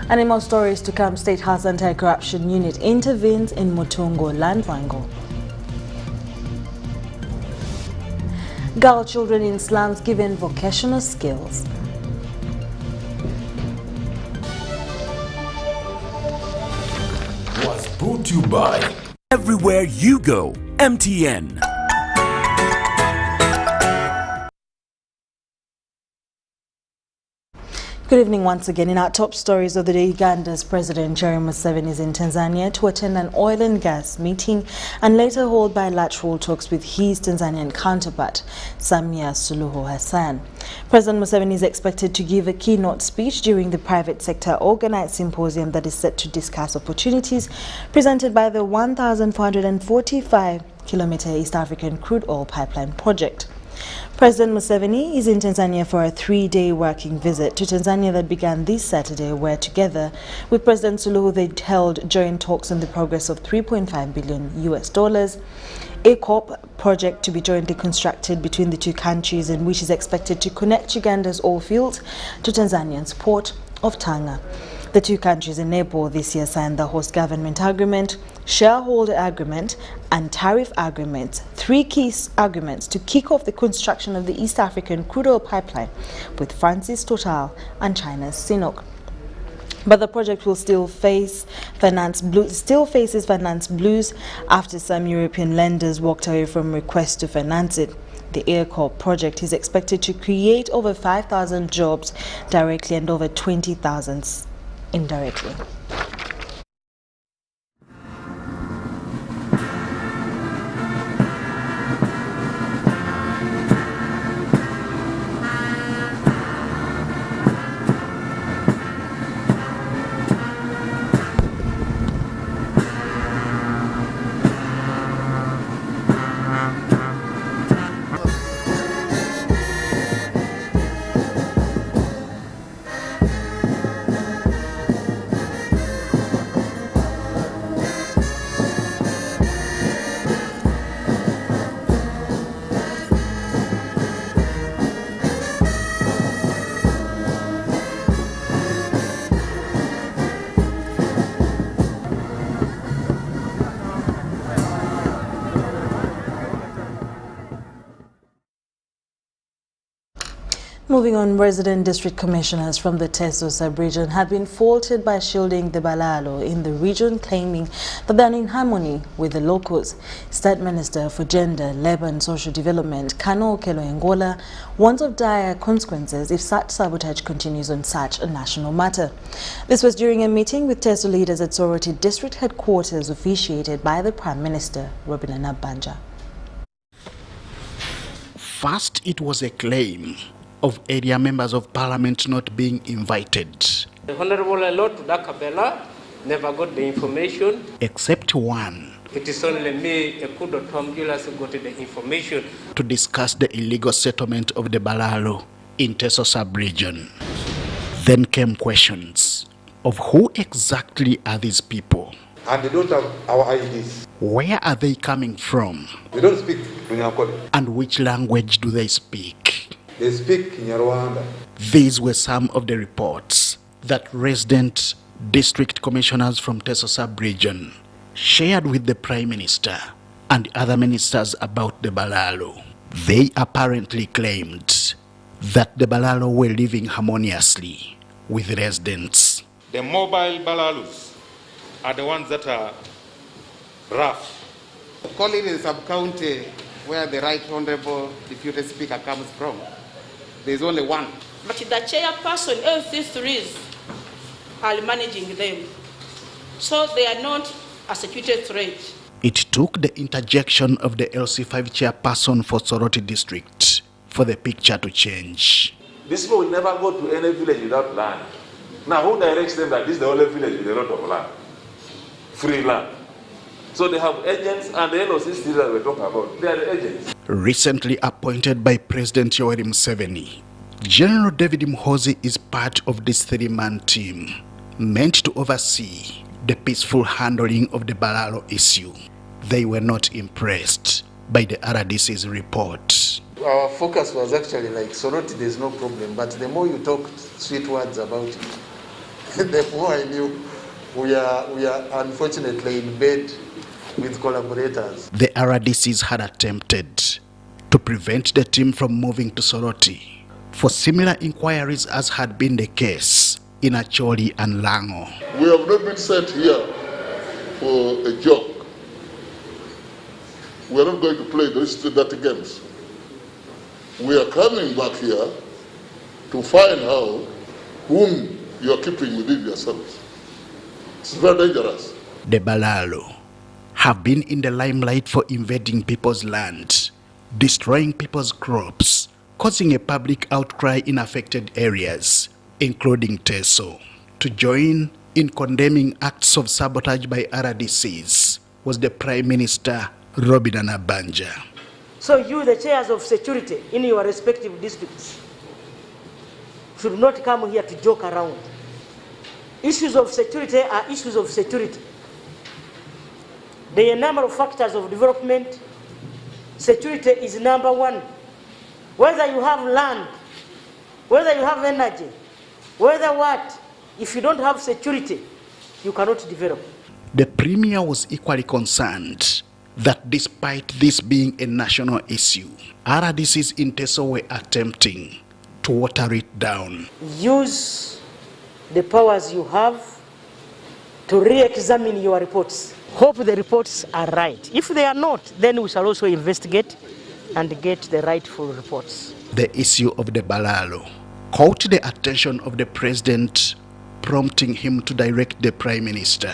And in more stories to come, State House Anti-Corruption Unit intervenes in MUTUNGO land wrangle. Girl children in slums given vocational skills. Was brought to you by Everywhere You Go, MTN. Good evening once again. In our top stories of the day, Uganda's President Sharon Museveni is in Tanzania to attend an oil and gas meeting and later hold bilateral talks with his Tanzanian counterpart, Samia Suluhu Hassan. President Museveni is expected to give a keynote speech during the private sector organized symposium that is set to discuss opportunities presented by the 1,445-kilometer East African crude oil pipeline project. President Museveni is in Tanzania for a 3-day working visit to Tanzania that began this Saturday, where together with President Suluhu they held joint talks on the progress of $3.5 billion ACOP project to be jointly constructed between the two countries, and which is expected to connect Uganda's oil fields to Tanzania's port of Tanga. The two countries in April this year signed the host government agreement, shareholder agreement and tariff agreements, 3 key agreements to kick off the construction of the East African crude oil pipeline with France's Total and China's Sinopec. But the project will still faces finance blues after some European lenders walked away from requests to finance it. The ACOP project is expected to create over 5,000 jobs directly and over 20,000 indirectly. Moving on, resident district commissioners from the Teso sub-region have been faulted by shielding the BALAALO in the region, claiming that they are in harmony with the locals. State Minister for Gender, Labour and Social Development, Kano Kelo Ngola, warns of dire consequences if such sabotage continues on such a national matter. This was during a meeting with Teso leaders at Soroti District Headquarters, officiated by the Prime Minister, Robin Anabanja. First, it was a claim of area members of parliament not being invited. The Honorable Lord Dakabela never got the information. Except one. It is only me, Ekudo Tomgilas, who got the information. To discuss the illegal settlement of the BALAALO in Teso sub-region. Then came questions of who exactly are these people? And they don't have our IDs. Where are they coming from? They don't speak Runyakoli. And which language do they speak? They speak Kinyarwanda. These were some of the reports that resident district commissioners from Teso sub-region shared with the Prime Minister and other ministers about the BALAALO. They apparently claimed that the BALAALO were living harmoniously with residents. The mobile BALAALOs are the ones that are rough. Calling in sub-county where the Right Honorable Deputy Speaker comes from, there's only one. But the chairperson, LC3s, are managing them. So they are not a security threat. It took the interjection of the LC5 chairperson for Soroti District for the picture to change. These people will never go to any village without land. Now, who directs them that this is the only village with a lot of land? Free land. So they have agents, and the NOC that we're talking about, they are the agents. Recently appointed by President Yoweri Museveni, General David Muhoozi is part of this 3-man team meant to oversee the peaceful handling of the BALAALO issue. They were not impressed by the RDC's report. Our focus was actually like, Soroti, there's no problem, but the more you talk sweet words about it, Therefore, I knew we are unfortunately in bed with collaborators. The RDCs had attempted to prevent the team from moving to Soroti for similar inquiries as had been the case in Acholi and Lango. We have not been sent here for a joke. We are not going to play those dirty games. We are coming back here to find out whom you are keeping within yourselves. It's very dangerous. The BALAALO have been in the limelight for invading people's land, destroying people's crops, causing a public outcry in affected areas, including Teso. To join in condemning acts of sabotage by RDCs was the Prime Minister, Robin Anabanja. So you, the chairs of security in your respective districts, should not come here to joke around. Issues of security are issues of security. There are a number of factors of development. Security is number one. Whether you have land, whether you have energy, whether what, if you don't have security, you cannot develop. The Premier was equally concerned that despite this being a national issue, RDCs in Teso were attempting to water it down. Use the powers you have to re-examine your reports. Hope the reports are right. If they are not, then we shall also investigate and get the rightful reports. The issue of the BALAALO caught the attention of the President, prompting him to direct the Prime Minister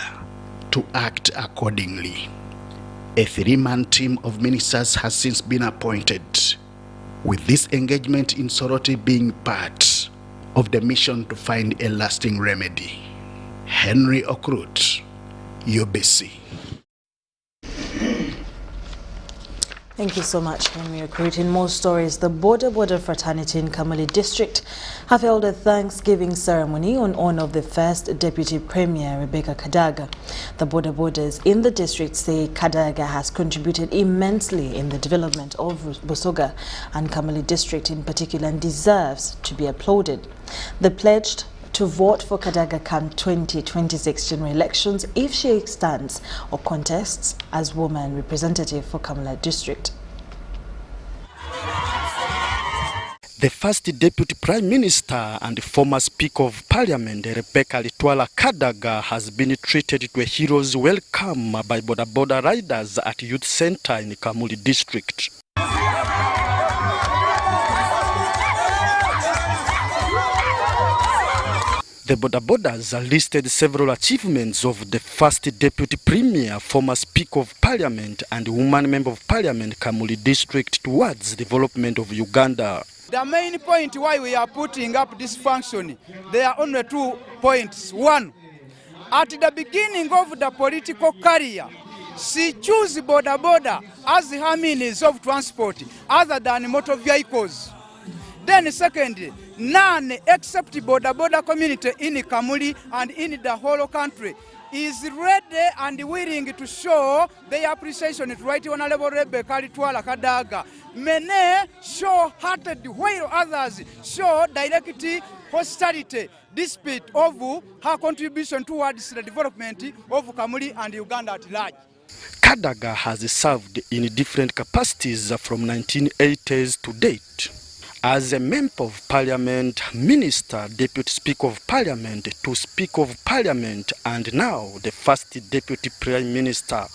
to act accordingly. A three-man team of ministers has since been appointed, with this engagement in Soroti being part of the mission to find a lasting remedy. Henry Okrut, UBC. Thank you so much, Henry Okrut. In more stories, the BODA-BODA fraternity in Kamuli district have held a Thanksgiving ceremony on honor of the first Deputy Premier, Rebecca Kadaga. The BODA-BODAs in the district say Kadaga has contributed immensely in the development of Busoga and Kamuli district in particular and deserves to be applauded. They pledged to vote for Kadaga come 2026 general elections if she stands or contests as woman representative for Kamula district. The first Deputy Prime Minister and former Speaker of Parliament, Rebecca Litwala Kadaga, has been treated to a hero's welcome by BODA-BODA riders at Youth Center in Kamuli district. The BODA-BODAs listed several achievements of the first Deputy Premier, former Speaker of Parliament and woman Member of Parliament, Kamuli district towards development of Uganda. The main point why we are putting up this function, there are only 2 points. One, at the beginning of the political career, she chose BODA-BODA as her means of transport other than motor vehicles. Then secondly, none except BODA-BODA community in Kamuli and in the whole country is ready and willing to show their appreciation to Right Honorable Rebecca Litwala Kadaga. Many show-hearted while others show direct hostility despite of her contribution towards the development of Kamuli and Uganda at large. Kadaga has served in different capacities from 1980s to date. As a Member of Parliament, Minister, Deputy Speaker of Parliament, to Speaker of Parliament, and now the first Deputy Prime Minister.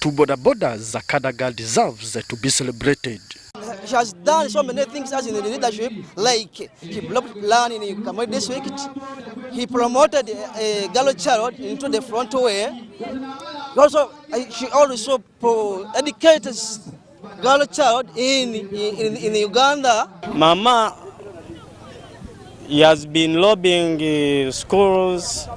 To BODA-BODAs, Kadaga deserves to be celebrated. She has done so many things as in the leadership, like he blocked land in Kamuli district, he promoted a girl child into the front way. Also, she also educated girl child in Uganda. Mama, he has been lobbying schools,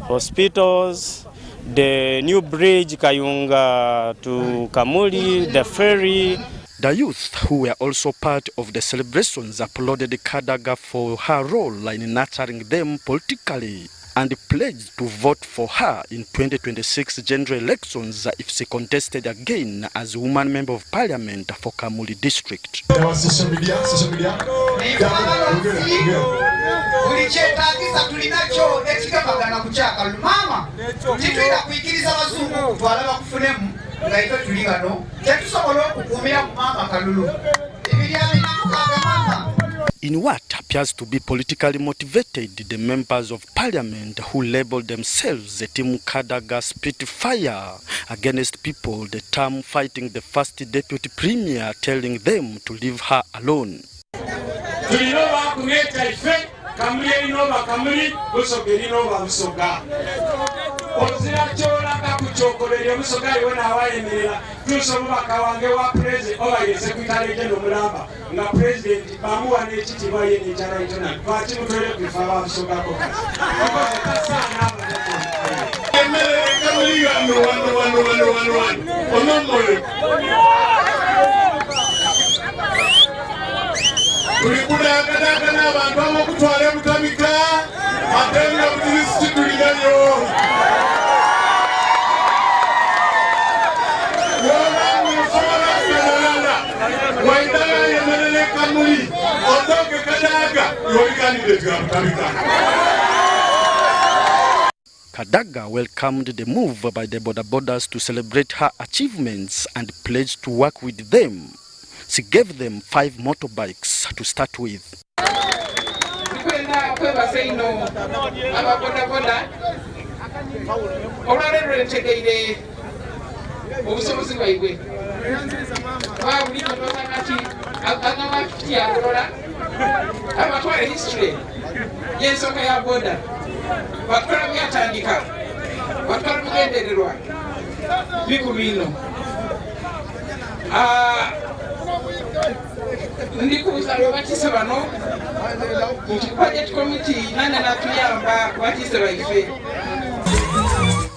hospitals, the new bridge Kayunga to Kamuli, the ferry. The youth, who were also part of the celebrations, applauded Kadaga for her role in nurturing them politically and pledged to vote for her in 2026 general elections if she contested again as woman Member of Parliament for Kamuli district. na kuchaka mama titwira kuikiriza bazungu kutwala bakufunemu nga ito tuli wano tetusobola okukuumira ku mama kalulu ebiryami namukaga mama. In what appears to be politically motivated, the members of parliament who labeled themselves the team KADAGA spit fire against people, the term fighting the first deputy premier, telling them to leave her alone. KADAGA welcomed the move by the BODA-BODAs to celebrate her achievements and pledged to work with them. She gave them 5 motorbikes to start with.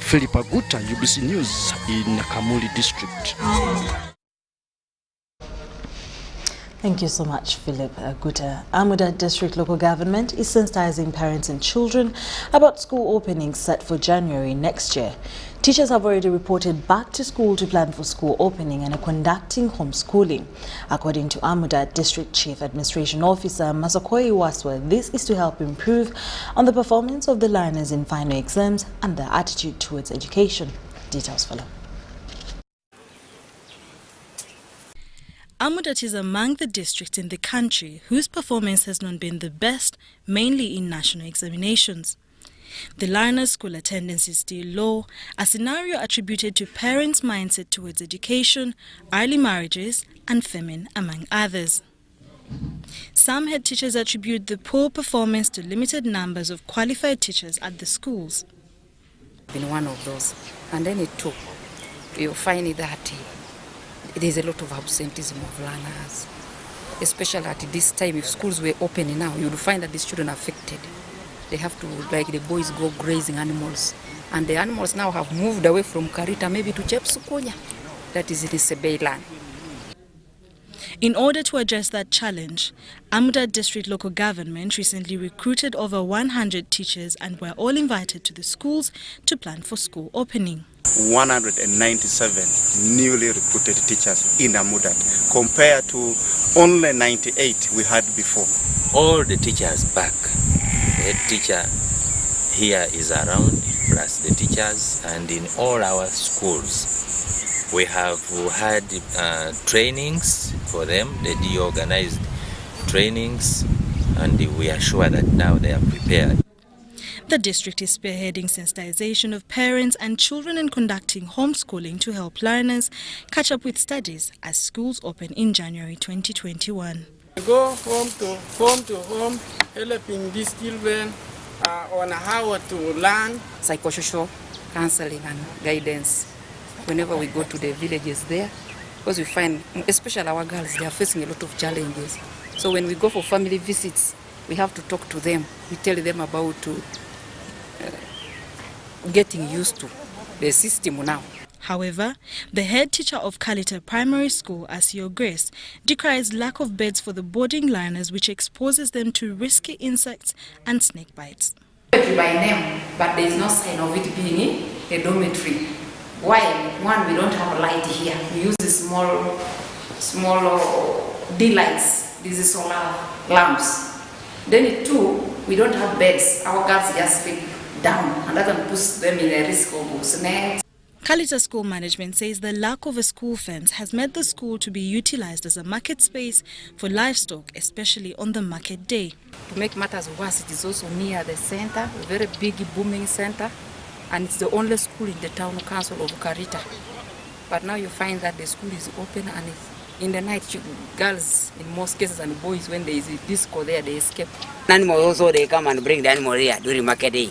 Philip Aguta, UBC News in Kamuli District. Thank you so much, Philip Aguta. AMUDAT District Local Government is sensitizing parents and children about school openings set for January next year. Teachers have already reported back to school to plan for school opening and are conducting homeschooling. According to AMUDAT District Chief Administration Officer Masakoi Waswa, this is to help improve on the performance of the learners in final exams and their attitude towards education. Details follow. AMUDAT is among the districts in the country whose performance has not been the best, mainly in national examinations. The learners' school attendance is still low, a scenario attributed to parents' mindset towards education, early marriages and famine, among others. Some head teachers attribute the poor performance to limited numbers of qualified teachers at the schools. Been one of those, and then it took. You find that there's a lot of absenteeism of learners, especially at this time. If schools were open now, you would find that these children are affected. They have to, like the boys, go grazing animals, and the animals now have moved away from Karita, maybe to Chepsukonya, that is in Sebelan. In order to address that challenge, AMUDAT District Local Government recently recruited over 100 teachers and were all invited to the schools to plan for school opening. 197 newly recruited teachers in AMUDAT compared to only 98 we had before. All the teachers back. The head teacher here is around, plus the teachers, and in all our schools. We have had trainings for them, the de-organized trainings, and we are sure that now they are prepared. The district is spearheading sensitization of parents and children and conducting homeschooling to help learners catch up with studies as schools open in January 2021. Go home to home, helping these children on how to learn. Psychosocial counseling and guidance whenever we go to the villages there, because we find, especially our girls, they are facing a lot of challenges. So when we go for family visits, we have to talk to them. We tell them about getting used to the system now. However, the head teacher of Kalita Primary School, Asio Grace, decries lack of beds for the boarding learners, which exposes them to risky insects and snake bites. By name, but there is no sign of it being a dormitory. Why? One, we don't have light here. We use the small D-lights. These are solar lamps. Then two, we don't have beds. Our girls just sleep down and that can put them in a risk of snakes. Kalita School Management says the lack of a school fence has made the school to be utilized as a market space for livestock, especially on the market day. To make matters worse, it is also near the center, a very big booming center, and it's the only school in the town council of Karita. But now you find that the school is open, and in the night, girls in most cases and boys, when there is a disco there, they escape. Animals also, they come and bring the animal here during market day.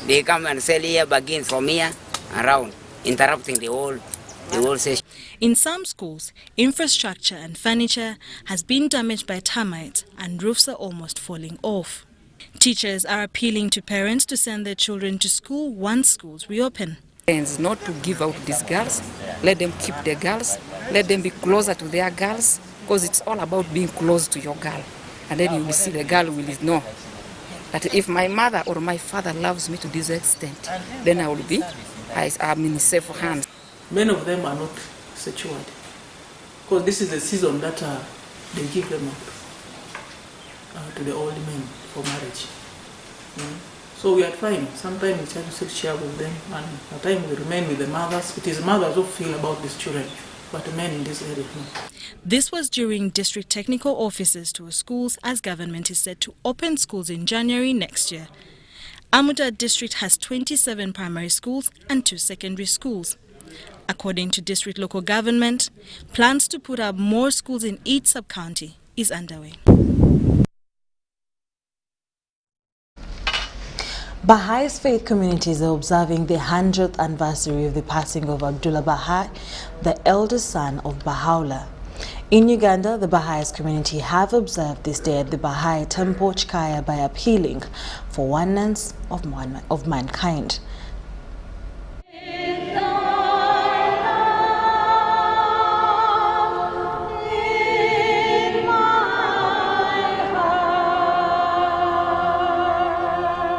They come and sell here, bargain from here around, interrupting the whole session. In some schools, infrastructure and furniture has been damaged by termites and roofs are almost falling off. Teachers are appealing to parents to send their children to school once schools reopen. Parents not to give out these girls, let them keep their girls, let them be closer to their girls, because it's all about being close to your girl. And then you will see the girl will know that if my mother or my father loves me to this extent, then I'm in safe hands. Many of them are not secured, because this is the season that they give them up to the old men for marriage. So we are trying. Sometimes we try to share with them, and at times we remain with the mothers. It is mothers who feel about these children, but the men in this area no. This was during district technical officers tour schools, as government is set to open schools in January next year. AMUDAT district has 27 primary schools and 2 secondary schools. According to district local government, plans to put up more schools in each sub-county is underway. Bahai's faith communities are observing the 100th anniversary of the passing of ABDU'L-BAHA, the eldest son of Baha'u'llah. In Uganda, the Baha'is community have observed this day at the Bahai Temple Chikaya by appealing for oneness of mankind.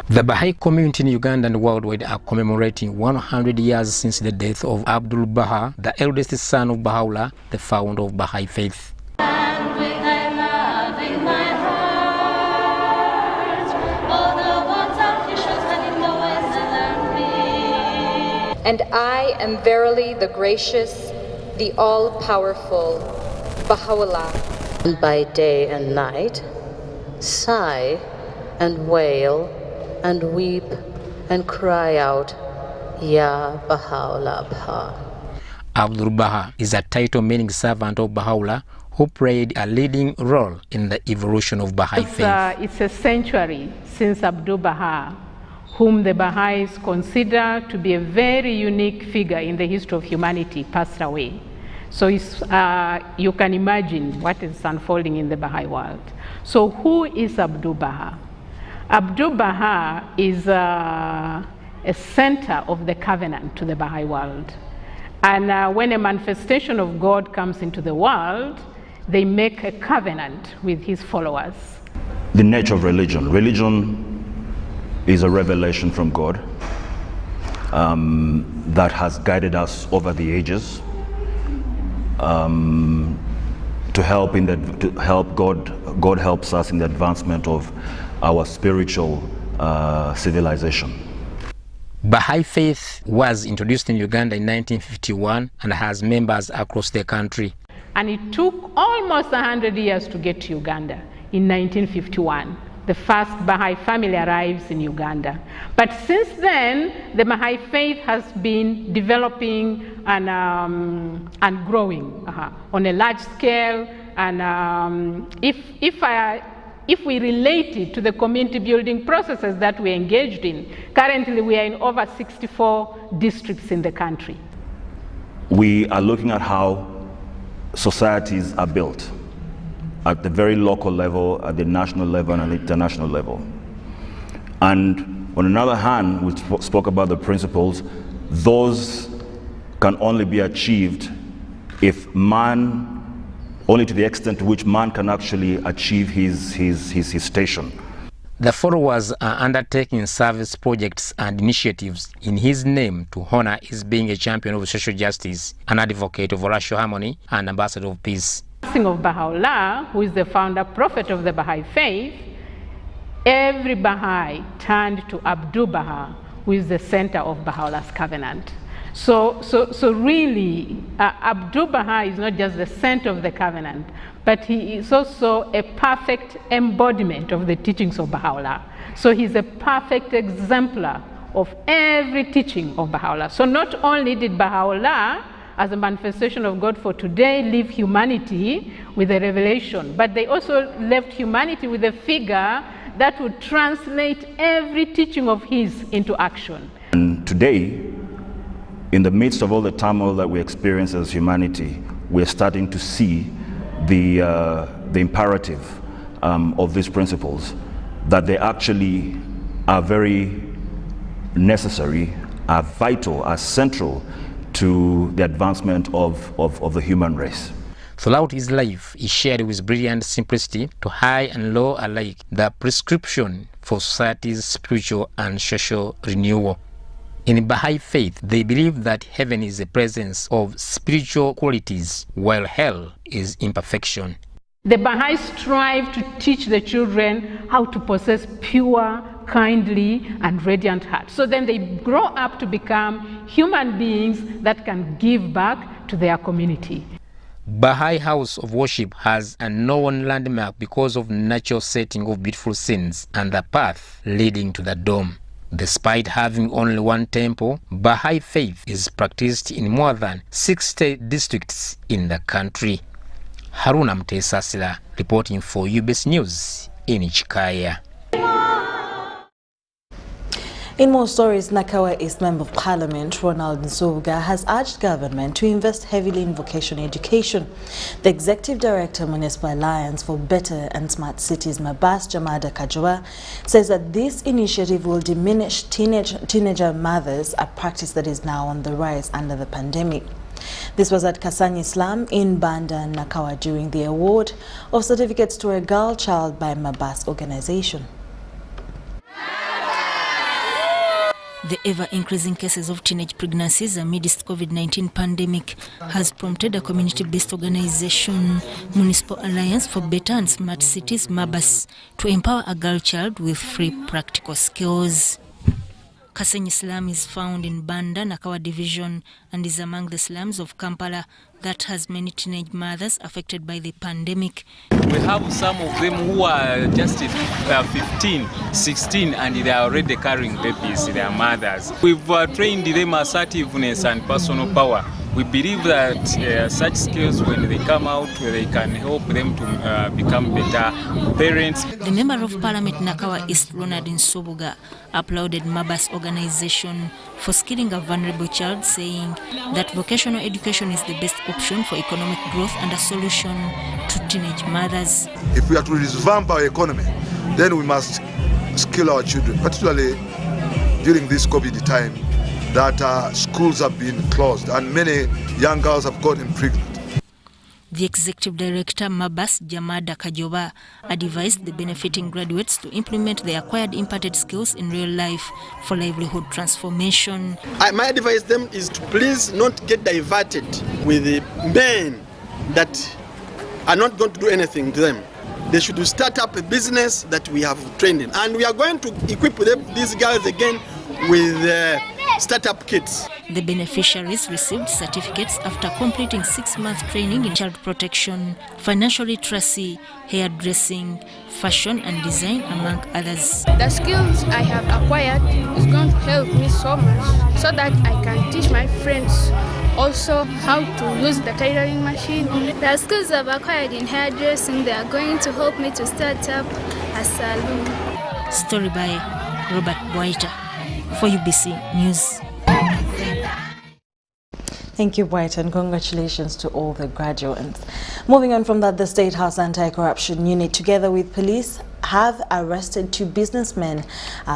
The Baha'i community in Uganda and worldwide are commemorating 100 years since the death of ABDU'L-BAHA, the eldest son of Baha'u'llah, the founder of Baha'i faith. And I am verily the gracious, the all-powerful Baha'u'llah. And by day and night, sigh and wail and weep and cry out, Ya Baha'u'llah-Baha. ABDU'L-BAHA is a title meaning servant of Baha'u'llah who played a leading role in the evolution of Baha'i faith. It's a century since ABDU'L-BAHA, whom the Baha'is consider to be a very unique figure in the history of humanity, passed away. So you can imagine what is unfolding in the Baha'i world. So who is ABDU'L-BAHA? ABDU'L-BAHA is a center of the covenant to the Baha'i world. And when a manifestation of God comes into the world, they make a covenant with his followers. The nature of religion. Religion is a revelation from God that has guided us over the ages to help God helps us in the advancement of our spiritual civilization. Baha'i faith was introduced in Uganda in 1951 and has members across the country. And it took almost 100 years to get to Uganda in 1951. The first Baha'i family arrives in Uganda. But since then, the Baha'i faith has been developing and growing on a large scale. And if we relate it to the community building processes that we engaged in, currently we are in over 64 districts in the country. We are looking at how societies are built at the very local level, at the national level, and at the international level. And on another hand, we spoke about the principles. Those can only be achieved if man, only to the extent to which man can actually achieve his station. The followers are undertaking service projects and initiatives in his name to honor his being a champion of social justice, an advocate of racial harmony, and ambassador of peace. Of Baha'u'llah, who is the founder prophet of the Baha'i faith, every Baha'i turned to ABDU'L-BAHA who is the center of Baha'u'llah's covenant. So really, ABDU'L-BAHA is not just the center of the covenant, but he is also a perfect embodiment of the teachings of Baha'u'llah. So he's a perfect exemplar of every teaching of Baha'u'llah. So not only did Baha'u'llah, as a manifestation of God for today, leave humanity with a revelation, but they also left humanity with a figure that would translate every teaching of his into action. And today, in the midst of all the turmoil that we experience as humanity, we're starting to see the imperative of these principles, that they actually are very necessary, are vital, are central to the advancement of the human race. Throughout his life, he shared with brilliant simplicity to high and low alike the prescription for society's spiritual and social renewal. In Baha'i faith, they believe that heaven is the presence of spiritual qualities, while hell is imperfection. The Baha'is strive to teach the children how to possess pure, kindly, and radiant hearts. So then they grow up to become human beings that can give back to their community. Baha'i House of Worship has a known landmark because of natural setting of beautiful scenes and the path leading to the dome. Despite having only one temple, Baha'i faith is practiced in more than 60 districts in the country. Haruna Mtesasila reporting for UBC News in Chikaya. In more stories, Nakawa East Member of Parliament Ronald Nsobuga has urged government to invest heavily in vocational education. The Executive Director, Municipal Alliance for Better and Smart Cities, Mabas Jamada Kajoa, says that this initiative will diminish teenager mothers, a practice that is now on the rise under the pandemic. This was at Kasani Islam in Banda, Nakawa during the award of certificates to a girl child by Mabas organization. The ever-increasing cases of teenage pregnancies amidst COVID-19 pandemic has prompted a community-based organization, Municipal Alliance for Better and Smart Cities, MABAS, to empower a girl child with free practical skills. Kaseni slum is found in Banda, Nakawa division, and is among the slums of Kampala that has many teenage mothers affected by the pandemic. We have some of them who are just 15, 16, and they are already carrying babies, their mothers. We've trained them assertiveness and personal power. We believe that such skills, when they come out, they can help them to become better parents. The Member of Parliament Nakawa East, Ronald Nsobuga, applauded MABAS organization for skilling a vulnerable child, saying that vocational education is the best option for economic growth and a solution to teenage mothers. If we are to revamp our economy, then we must skill our children, particularly during this COVID time, that schools have been closed and many young girls have gotten pregnant. The Executive Director, Mabas Jamada Kajoba, advised the benefiting graduates to implement the acquired imparted skills in real life for livelihood transformation. My advice to them is to please not get diverted with the men that are not going to do anything to them. They should start up a business that we have trained in. And we are going to equip them, these girls again with startup kits. The beneficiaries received certificates after completing 6-month training in child protection, financial literacy, hairdressing, fashion and design, among others. The skills I have acquired is going to help me so much so that I can teach my friends also how to use the tailoring machine. The skills I've acquired in hairdressing, they are going to help me to start up a salon. Story by Robert Boita for UBC News. Thank you, White, and congratulations to all the graduates. Moving on from that, the State House Anti-Corruption Unit, together with police, have arrested 2 businessmen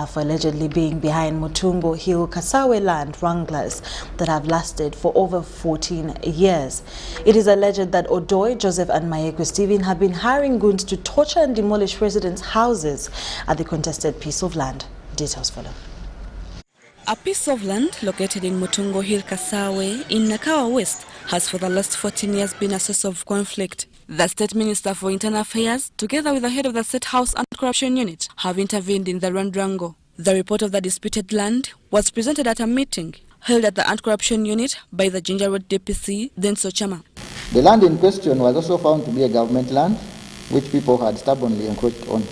for allegedly being behind Mutungo Hill Kasawe land wranglers that have lasted for over 14 years. It is alleged that Odoi, Joseph and Mayeko Stephen have been hiring goons to torture and demolish residents' houses at the contested piece of land. Details follow. A piece of land located in Mutungo Hill Kasawe in Nakawa West has for the last 14 years been a source of conflict. The State Minister for Internal Affairs, together with the head of the State House Anti-Corruption Unit, have intervened in the Randrango. The report of the disputed land was presented at a meeting held at the Anti-Corruption Unit by the Ginger Road DPC, Denso Chama. The land in question was also found to be a government land, which people had stubbornly encroached on.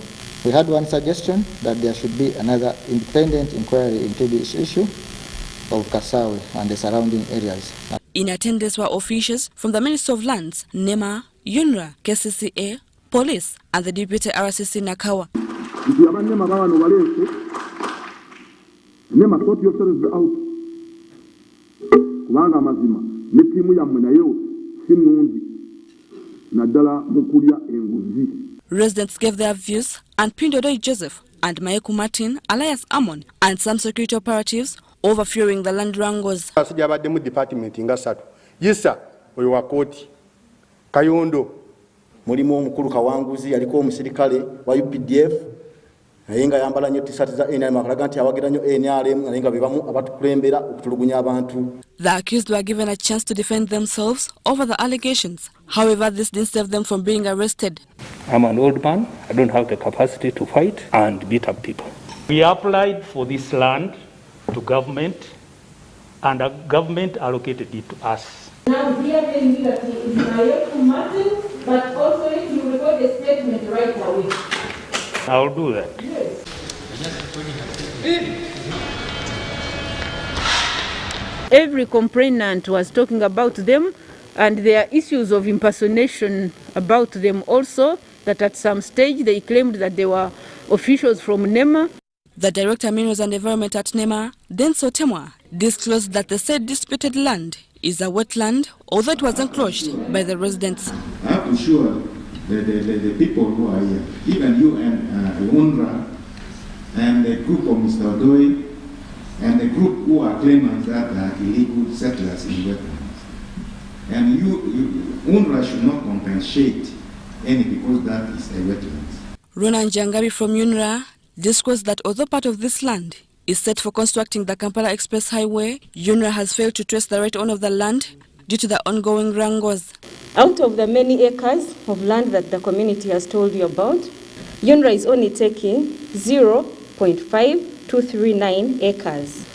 We had one suggestion that there should be another independent inquiry into this issue of Kasawe and the surrounding areas. In attendance were officials from the Ministry of Lands, NEMA, UNRA, KCCA, Police, and the Deputy RCC Nakawa. Residents gave their views, and Pindodoi Joseph and Mayeku Martin, Elias Amon, and some security operatives overviewing the land wrangles. Department ingasatu Yisa oyo wa koti Kayondo mulimu omukulu Kawanguzi aliko omusirikale wa UPDF nayenga yambala nyo tisati za NRM akalaga nti awagira nyo NRM nayenga bibamu abatukulembera okutulugunya abantu. The accused were given a chance to defend themselves over the allegations. However, this didn't save them from being arrested. I'm an old man. I don't have the capacity to fight and beat up people. We applied for this land to government, and the government allocated it to us. Now here telling me that it's Mayeku Martin, but also if you record a statement right away. I'll do that. Yes. Every complainant was talking about them, and there are issues of impersonation about them also, that at some stage they claimed that they were officials from NEMA. The Director of Minerals and Environment at NEMA, Denso Temwa, disclosed that the said disputed land is a wetland, although it was enclosed by the residents. I have to assure the people who are here, even you and UNRWA and the group of Mr. Odoi and the group who are claimants that are illegal settlers in wetlands. And UNRWA should not compensate any because that is a wetland. Ronan Jangabi from UNRWA disclosed that although part of this land is set for constructing the Kampala Express Highway, UNRWA has failed to trace the right owner of the land due to the ongoing wrangles. Out of the many acres of land that the community has told you about, UNRWA is only taking 0.5239 acres.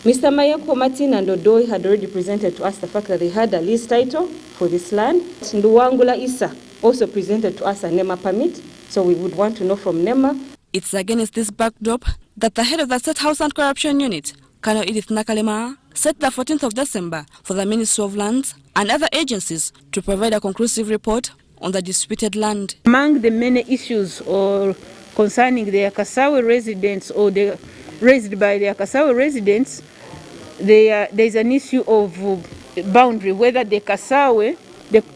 Mr. Mayeku Martin and Odoi had already presented to us the fact that they had a lease title for this land. Nduwangula Isa also presented to us a NEMA permit, so we would want to know from NEMA. It's against this backdrop that the head of the State House Anti-Corruption Unit, Colonel Edith Nakalema, set the 14th of December for the Ministry of Lands and other agencies to provide a conclusive report on the disputed land. Among the many issues concerning the Kasawe residents or the raised by the Kasawe residents, there is an issue of boundary, whether the Kasawe,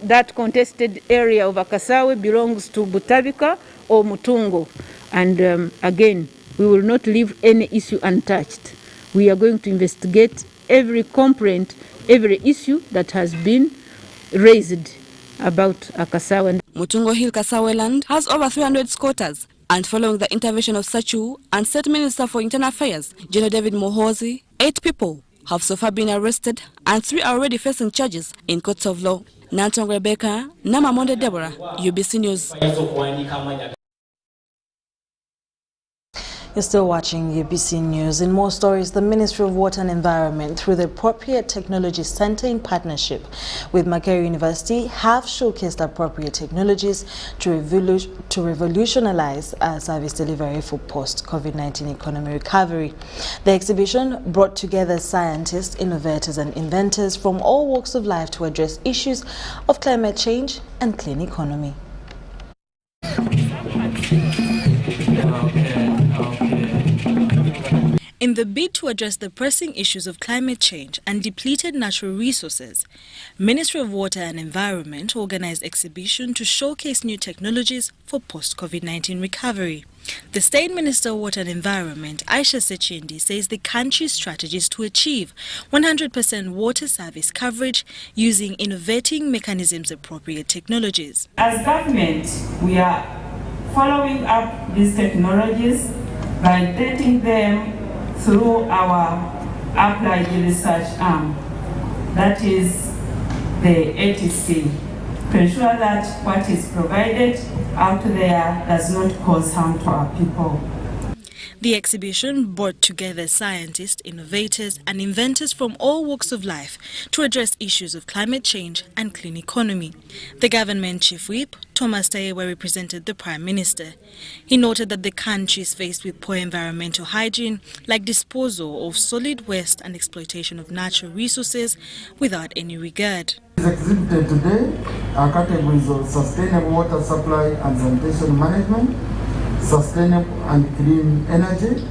that contested area of Kasawe belongs to Butabika or Mutungo. And again, we will not leave any issue untouched. We are going to investigate every complaint, every issue that has been raised about Kasawe. Mutungo Hill Kasawe land has over 300 squatters, and following the intervention of SACHU and State Minister for Internal Affairs, General David Mohozi, 8 people have so far been arrested and 3 are already facing charges in courts of law. Nanton Rebecca, Namamonde Deborah, UBC News. You're still watching UBC News. In more stories, the Ministry of Water and Environment, through the Appropriate Technology Center in partnership with Makerere University, have showcased appropriate technologies to revolutionize service delivery for post-COVID-19 economy recovery. The exhibition brought together scientists, innovators and inventors from all walks of life to address issues of climate change and clean economy. In the bid to address the pressing issues of climate change and depleted natural resources, Ministry of Water and Environment organized exhibition to showcase new technologies for post-COVID-19 recovery. The State Minister of Water and Environment, Aisha Sechindi, says the country's strategy is to achieve 100% water service coverage using innovating mechanisms appropriate technologies. As government, we are following up these technologies by dating them through our applied research arm, that is the ATC, to ensure that what is provided out there does not cause harm to our people. The exhibition brought together scientists, innovators and inventors from all walks of life to address issues of climate change and clean economy. The government chief whip, Thomas Tayewa, represented the Prime Minister. He noted that the country is faced with poor environmental hygiene, like disposal of solid waste and exploitation of natural resources without any regard. Exhibited today are categories of sustainable water supply and sanitation management, sustainable and clean energy,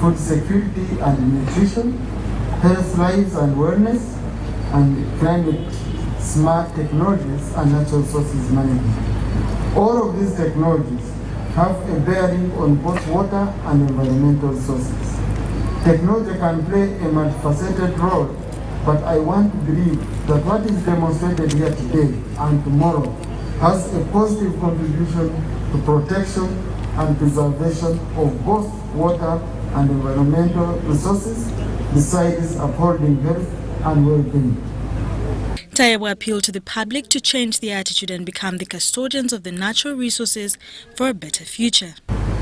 food security and nutrition, health, lives and wellness, and climate smart technologies and natural resources management. All of these technologies have a bearing on both water and environmental resources. Technology can play a multifaceted role, but I want to believe that what is demonstrated here today and tomorrow has a positive contribution to protection and preservation of both water and environmental resources, besides upholding health and well-being. Tayewa appealed to the public to change the attitude and become the custodians of the natural resources for a better future.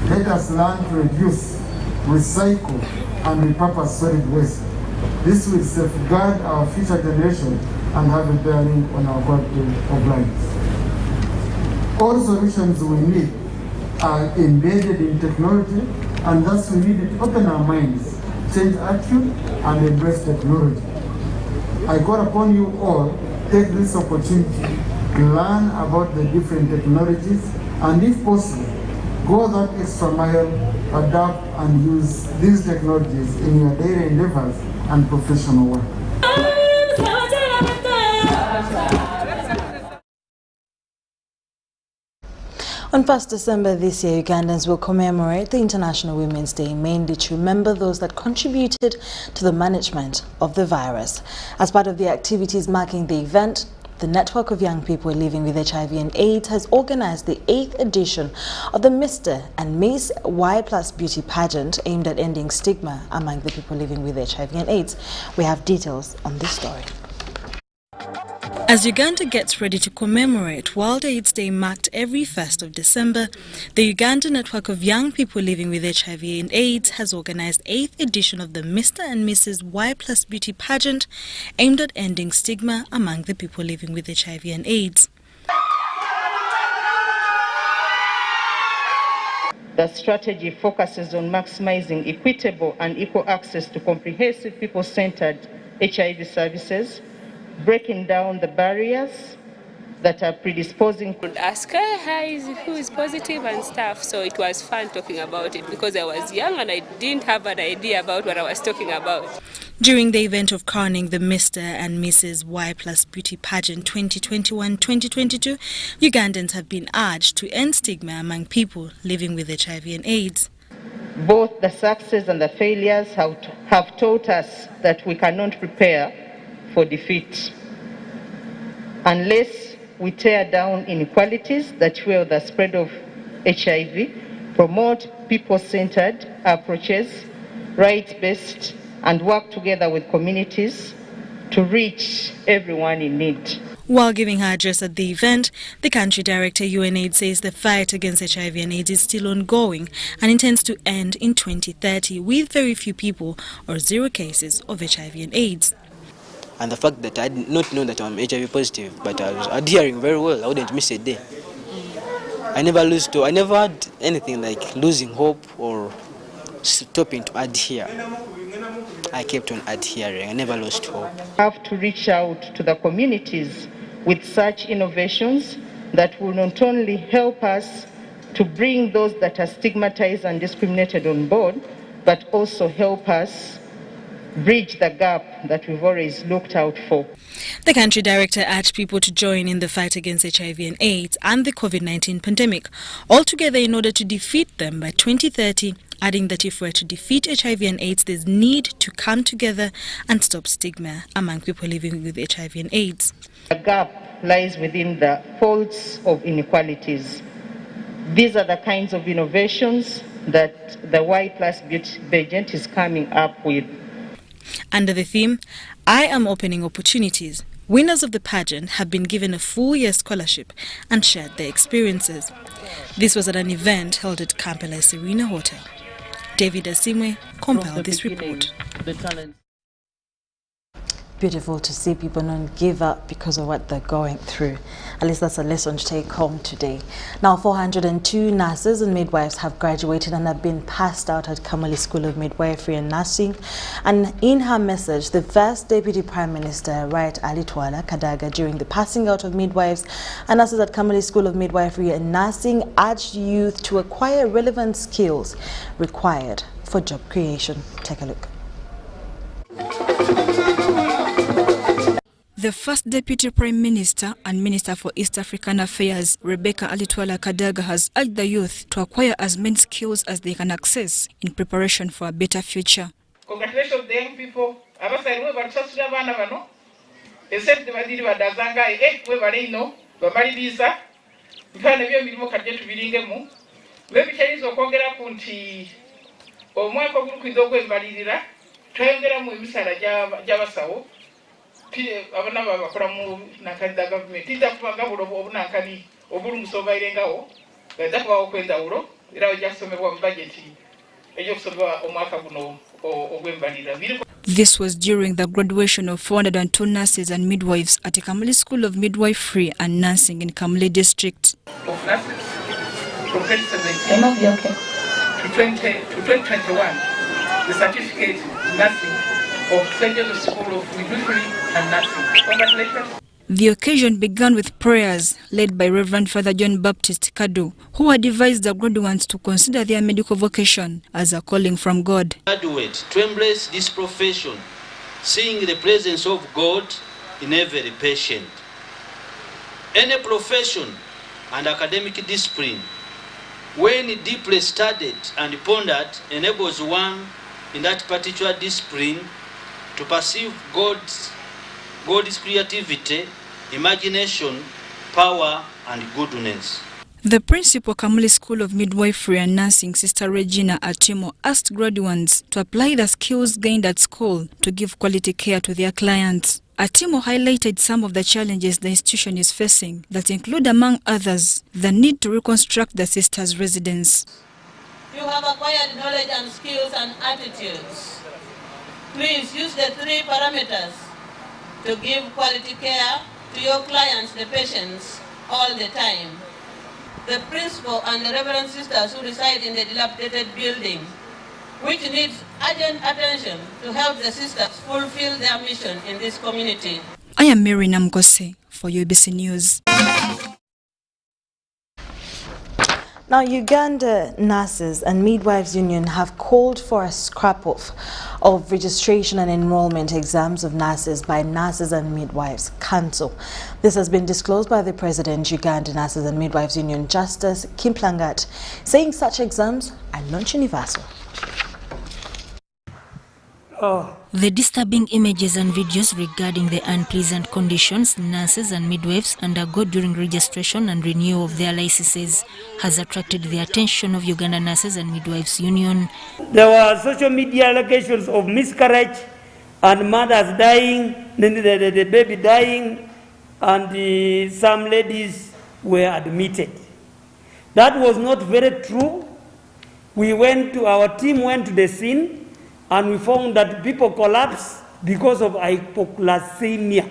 Let us learn to reduce, recycle, and repurpose solid waste. This will safeguard our future generation and have a bearing on our quality of life. All solutions we need are embedded in technology, and thus we need to open our minds, change attitude, and embrace technology. I call upon you all, take this opportunity to learn about the different technologies, and if possible, go that extra mile, adapt and use these technologies in your daily endeavors and professional work. On 1st December this year, Ugandans will commemorate the International Women's Day, mainly to remember those that contributed to the management of the virus. As part of the activities marking the event, the Network of Young People Living with HIV and AIDS has organized the 8th edition of the Mr. and Miss Y+ Beauty Pageant aimed at ending stigma among the people living with HIV and AIDS. We have details on this story. As Uganda gets ready to commemorate World AIDS Day marked every 1st of December, the Uganda Network of Young People Living with HIV and AIDS has organized 8th edition of the Mr. and Mrs. Y+ Beauty Pageant aimed at ending stigma among the people living with HIV and AIDS. The strategy focuses on maximizing equitable and equal access to comprehensive people-centered HIV services, breaking down the barriers that are predisposing. Ask her who is positive and stuff, so it was fun talking about it because I was young and I didn't have an idea about what I was talking about. During the event of crowning the Mr. and Mrs. Y+ Beauty Pageant 2021-2022, Ugandans have been urged to end stigma among people living with HIV and AIDS. Both the success and the failures have taught us that we cannot prepare for defeat unless we tear down inequalities that fuel the spread of HIV, promote people-centered approaches, rights-based, and work together with communities to reach everyone in need. While giving her address at the event, the country director UNAIDS says the fight against HIV and AIDS is still ongoing and intends to end in 2030 with very few people or 0 cases of HIV and AIDS. And the fact that I did not know that I'm HIV positive, but I was adhering very well, I wouldn't miss a day. I never had anything like losing hope or stopping to adhere. I kept on adhering, I never lost hope. We have to reach out to the communities with such innovations that will not only help us to bring those that are stigmatized and discriminated on board, but also help us bridge the gap that we've always looked out for. The country director urged people to join in the fight against HIV and AIDS and the COVID-19 pandemic, all together in order to defeat them by 2030, adding that if we're to defeat HIV and AIDS, there's need to come together and stop stigma among people living with HIV and AIDS. The gap lies within the folds of inequalities. These are the kinds of innovations that the Y+ Beauty Pageant is coming up with. Under the theme, I am opening opportunities, winners of the pageant have been given a full-year scholarship and shared their experiences. This was at an event held at Kampala Serena Hotel. David Asimwe compiled this report. Beautiful to see people not give up because of what they're going through. At least that's a lesson to take home today. Now, 402 nurses and midwives have graduated and have been passed out at Kamali School of Midwifery and Nursing. And in her message, the first Deputy Prime Minister, Right Alitwala Kadaga, during the passing out of midwives and nurses at Kamali School of Midwifery and Nursing, urged youth to acquire relevant skills required for job creation. Take a look. The first Deputy Prime Minister and Minister for East African Affairs, Rebecca Alitwala Kadaga, has urged the youth to acquire as many skills as they can access in preparation for a better future. Congratulations to the young people. This was during the graduation of 402 nurses and midwives at the Kamali School of Midwifery and Nursing in Kamali District. Of nurses from 2017 to 2021, the certificate in nursing of St. Joseph's School of Midwifery and Nursing. Congratulations. The occasion began with prayers led by Reverend Father John Baptist Kadu, who had advised the graduates to consider their medical vocation as a calling from God. Graduates to embrace this profession, seeing the presence of God in every patient. Any profession and academic discipline, when deeply studied and pondered, enables one in that particular discipline to perceive God's creativity, imagination, power, and goodness. The principal Kamali School of Midwifery and Nursing, Sister Regina Atimo, asked graduates to apply the skills gained at school to give quality care to their clients. Atimo highlighted some of the challenges the institution is facing that include, among others, the need to reconstruct the sisters' residence. You have acquired knowledge and skills and attitudes. Please use the 3 parameters to give quality care to your clients, the patients, all the time. The principal and the reverend sisters who reside in the dilapidated building, which needs urgent attention to help the sisters fulfill their mission in this community. I am Mary Namgose for UBC News. Now, Uganda Nurses and Midwives Union have called for a scrap-off of registration and enrollment exams of nurses by Nurses and Midwives Council. This has been disclosed by the President, Uganda Nurses and Midwives Union, Justice Kimplangat, saying such exams are not universal. The disturbing images and videos regarding the unpleasant conditions nurses and midwives undergo during registration and renewal of their licenses has attracted the attention of Uganda Nurses and Midwives Union. There were social media allegations of miscarriage and mothers dying, the baby dying, and some ladies were admitted. That was not very true. Our team went to the scene, and we found that people collapse because of hypoglycemia.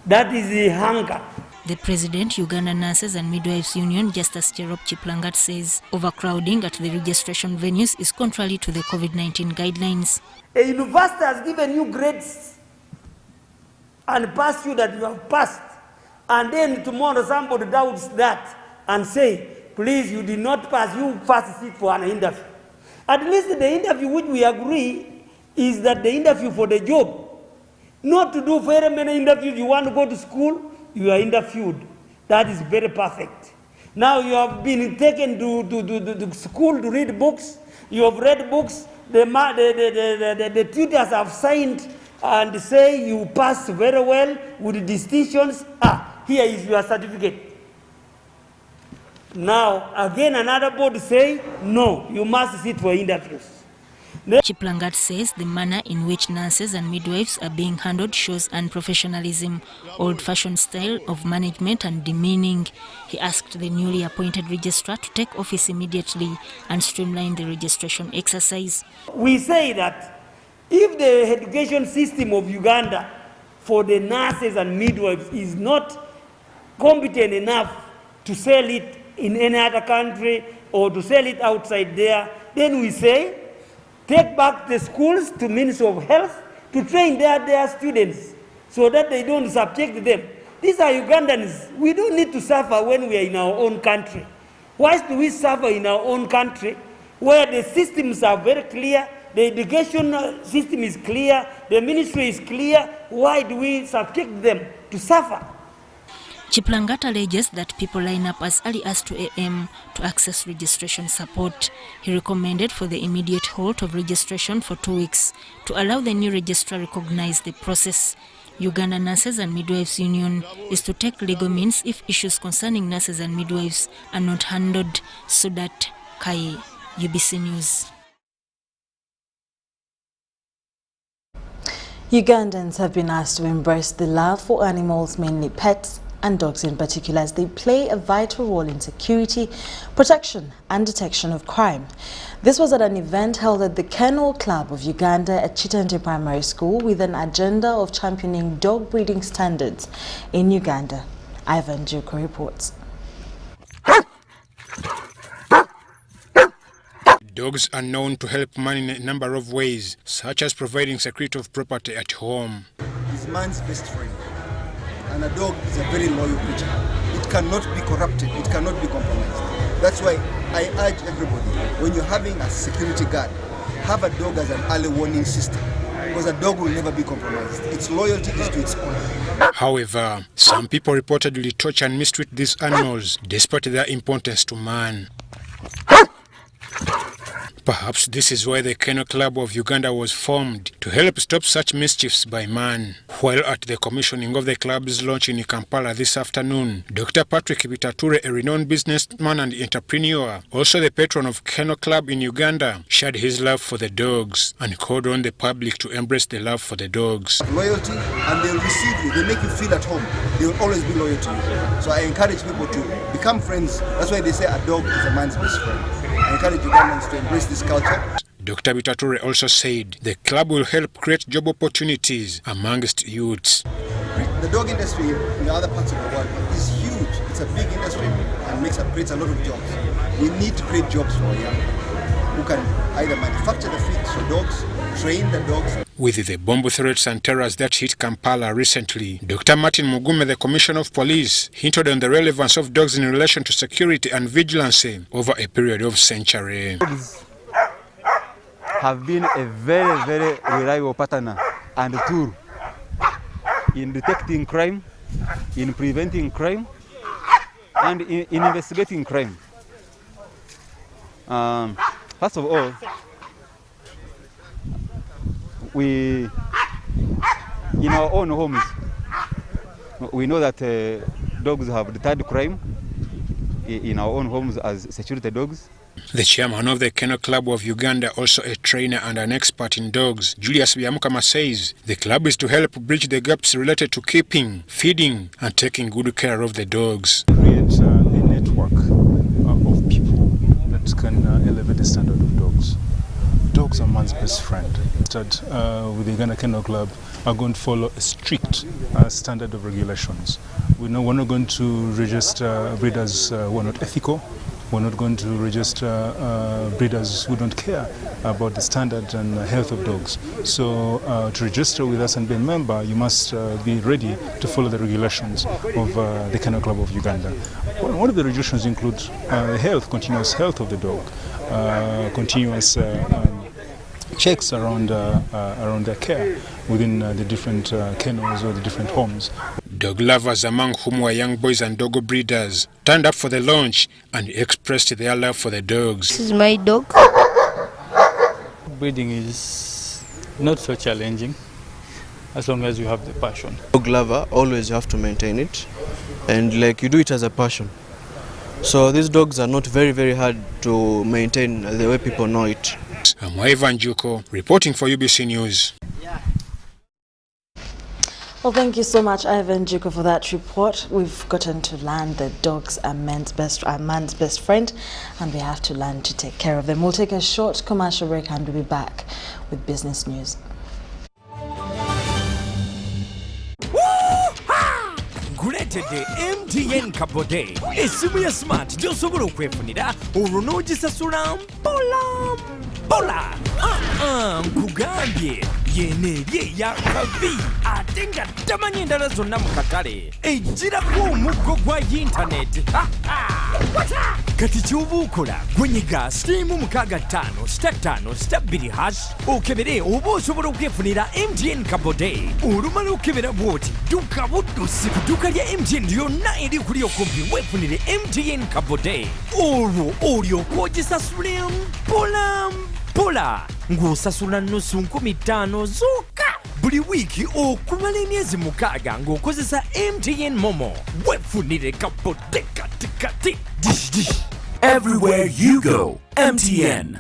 That is the hunger. The President, Uganda Nurses and Midwives Union, Justice Kimplangat, says overcrowding at the registration venues is contrary to the COVID-19 guidelines. A university has given you grades and passed you that you have passed, and then tomorrow somebody doubts that and say, please, you did not pass, you first sit for an interview. At least the interview which we agree is that the interview for the job, not to do very many interviews. You want to go to school, you are interviewed. That is very perfect. Now you have been taken to school to read books. You have read books. The tutors have signed and say you passed very well with distinctions. Here is your certificate. Now again another board say no, you must sit for interviews. Chiplangat says the manner in which nurses and midwives are being handled shows unprofessionalism, old-fashioned style of management and demeaning. He asked the newly appointed registrar to take office immediately and streamline the registration exercise. We say that if the education system of Uganda for the nurses and midwives is not competent enough to sell it in any other country or to sell it outside there, then we say, take back the schools to Ministry of Health to train their students so that they don't subject them. These are Ugandans. We don't need to suffer when we are in our own country. Why do we suffer in our own country where the systems are very clear, the education system is clear, the ministry is clear? Why do we subject them to suffer? Chiplangat alleges that people line up as early as 2 a.m. to access registration support. He recommended for the immediate halt of registration for 2 weeks to allow the new registrar to recognize the process. Uganda Nurses and Midwives Union is to take legal means if issues concerning nurses and midwives are not handled. Sudat Kaye, UBC News. Ugandans have been asked to embrace the love for animals, mainly pets, and dogs in particular, as they play a vital role in security, protection and detection of crime. This was at an event held at the Kennel Club of Uganda at Chitente Primary School with an agenda of championing dog breeding standards in Uganda. Ivan Juko reports. Dogs are known to help man in a number of ways, such as providing security of property at home. He's man's best friend. And a dog is a very loyal creature. It cannot be corrupted, it cannot be compromised. That's why I urge everybody, when you're having a security guard, have a dog as an early warning system, because a dog will never be compromised. Its loyalty is to its owner. However, some people reportedly torture and mistreat these animals, despite their importance to man. Perhaps this is why the Kennel Club of Uganda was formed, to help stop such mischiefs by man. While at the commissioning of the club's launch in Kampala this afternoon, Dr. Patrick Bitature, a renowned businessman and entrepreneur, also the patron of Kennel Club in Uganda, shared his love for the dogs and called on the public to embrace the love for the dogs. Loyalty, and they'll receive you, they make you feel at home, they will always be loyal to you. So I encourage people to become friends. That's why they say a dog is a man's best friend. I encourage Ugandans to embrace this culture. Dr. Bitature also said the club will help create job opportunities amongst youths. The dog industry in the other parts of the world is huge. It's a big industry and creates a lot of jobs. We need to create jobs for young who can either manufacture the feeds for dogs, train the dogs. With the bomb threats and terrors that hit Kampala recently, Dr. Martin Mugume, the Commissioner of Police, hinted on the relevance of dogs in relation to security and vigilance over a period of century. Dogs have been a very, very reliable partner and tool in detecting crime, in preventing crime, and in investigating crime. First of all, in our own homes, we know that dogs have deterred crime in our own homes as security dogs. The chairman of the Kennel Club of Uganda, also a trainer and an expert in dogs, Julius Byamukama, says the club is to help bridge the gaps related to keeping, feeding and taking good care of the dogs. Create a network of people that can elevate the standard of dogs. Dogs are man's best friend. With the Uganda Kennel Club are going to follow a strict standard of regulations. We're not going to register breeders who are not ethical. We're not going to register breeders who don't care about the standard and health of dogs. So to register with us and be a member, you must be ready to follow the regulations of the Kennel Club of Uganda. One of the regulations include continuous health of the dog, continuous checks around their care within the different kennels or the different homes. Dog lovers, among whom were young boys and dog breeders, turned up for the launch and expressed their love for the dogs. This is my dog. Breeding is not so challenging as long as you have the passion. Dog lover, always you have to maintain it, and like you do it as a passion. So these dogs are not very, very hard to maintain the way people know it. I'm Ivan Juko, reporting for UBC News. Well, thank you so much, Ivan Juko, for that report. We've gotten to learn that dogs are man's best friend, and we have to learn to take care of them. We'll take a short commercial break and we'll be back with business news. Guletede MTN Kabode esimu ya smart gyosobola okwefunira olwo n'ogisasula mpola nkugambye yeneerye yakabi ate nga tamanyi endala zonna mu katale ejjirako omuggo gwa yintaneti kati ky'oba okola gwenyiga *655*2 okebere oba osobola okwefunira MTN Kabode olumala okebera bw'oti dduka buddusi ku dduka lya MTN lyonna eri kuli okumpi weefunire MTN Kabode olwo olyoka ogisasule mpola ng'osasula nusu 15,000 zokka buli wiiki okumala emyezi 6 ng'okozesa MTN Momo weefunire Kabode kati dish. Everywhere you go, MTN.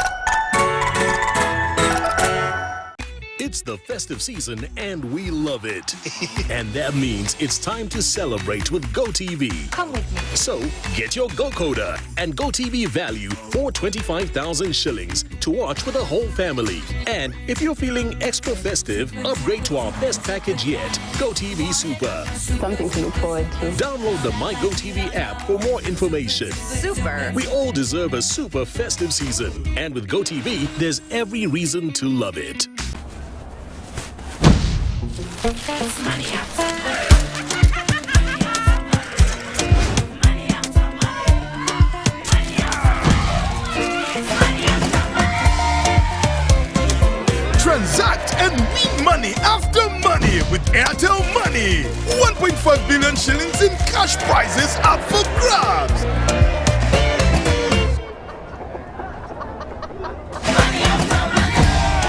It's the festive season and we love it. And that means it's time to celebrate with GoTV. Come with me. So get your GoCoder and GoTV value for 25,000 shillings to watch with the whole family. And if you're feeling extra festive, upgrade to our best package yet, GoTV Super. Something to look forward to. Download the My GoTV app for more information. Super. We all deserve a super festive season. And with GoTV, there's every reason to love it. Transact and win money after money with Airtel Money. 1.5 billion shillings in cash prizes up for grabs.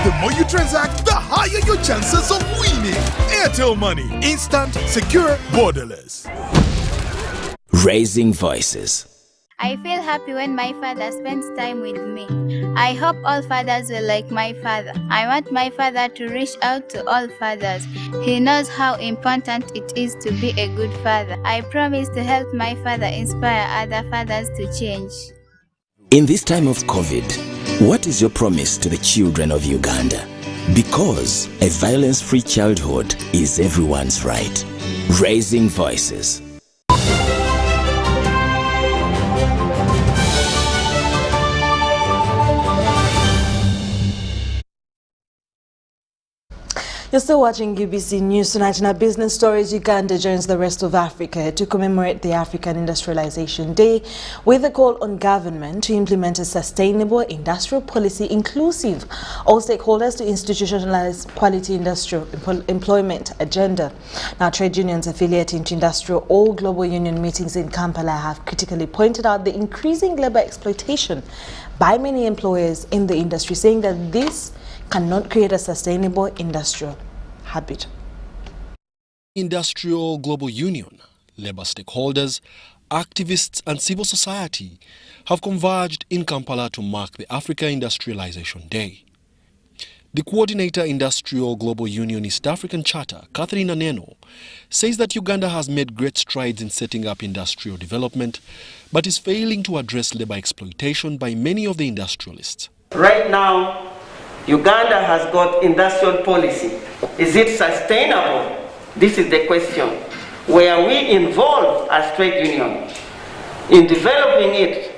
The more you transact, the higher your chances of winning. Airtel Money. Instant, secure, borderless. Raising voices. I feel happy when my father spends time with me. I hope all fathers will like my father. I want my father to reach out to all fathers. He knows how important it is to be a good father. I promise to help my father inspire other fathers to change. In this time of COVID, what is your promise to the children of Uganda? Because a violence-free childhood is everyone's right. Raising voices. You're still watching UBC News Tonight. In our business stories, Uganda joins the rest of Africa to commemorate the African Industrialization Day with a call on government to implement a sustainable industrial policy inclusive all stakeholders to institutionalize quality industrial employment agenda. Now, trade unions affiliating to Industrial All Global Union meetings in Kampala have critically pointed out the increasing labor exploitation by many employers in the industry, saying that this cannot create a sustainable industrial habit. Industrial Global Union, labor stakeholders, activists and civil society have converged in Kampala to mark the Africa Industrialization Day. The coordinator Industrial Global Union East African Charter, Catherine Aneno, says that Uganda has made great strides in setting up industrial development, but is failing to address labor exploitation by many of the industrialists. Right now, Uganda has got industrial policy. Is it sustainable? This is the question. Were we involved as trade union in developing it?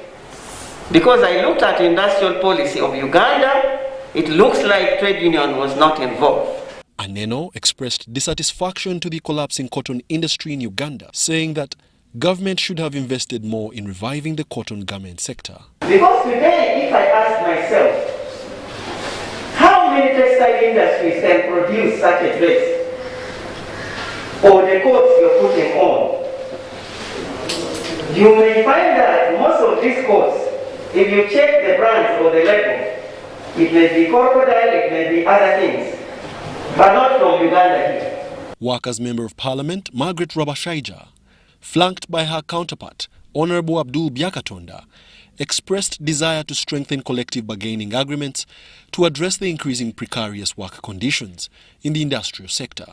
Because I looked at industrial policy of Uganda, it looks like trade union was not involved. Aneno expressed dissatisfaction to the collapsing cotton industry in Uganda, saying that government should have invested more in reviving the cotton garment sector. Because today, if I ask myself, how many textile industries can produce such a dress? Or the coats you're putting on? You may find that most of these coats, if you check the brands or the label, it may be crocodile, it may be other things, but not from Uganda here. Workers' Member of Parliament Margaret Rabashaija, flanked by her counterpart, Honorable Abdul-BAHA, expressed desire to strengthen collective bargaining agreements to address the increasing precarious work conditions in the industrial sector.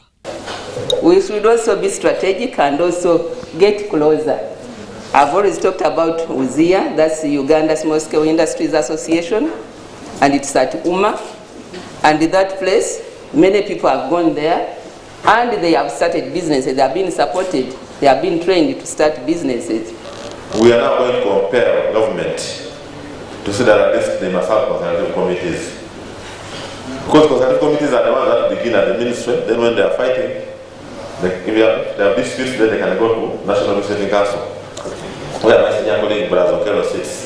We should also be strategic and also get closer. I've always talked about UZIA, that's the Uganda Small Scale Industries Association, and it's at UMA. And in that place, many people have gone there, and they have started businesses. They have been supported. They have been trained to start businesses. We are now going to compel government to see that at least they must have consultative committees. Because consultative committees are the ones that begin at the ministry, then when they are fighting, if they have disputes, then they can go to National Legislative Council, where my senior colleague Brother Okelo sits.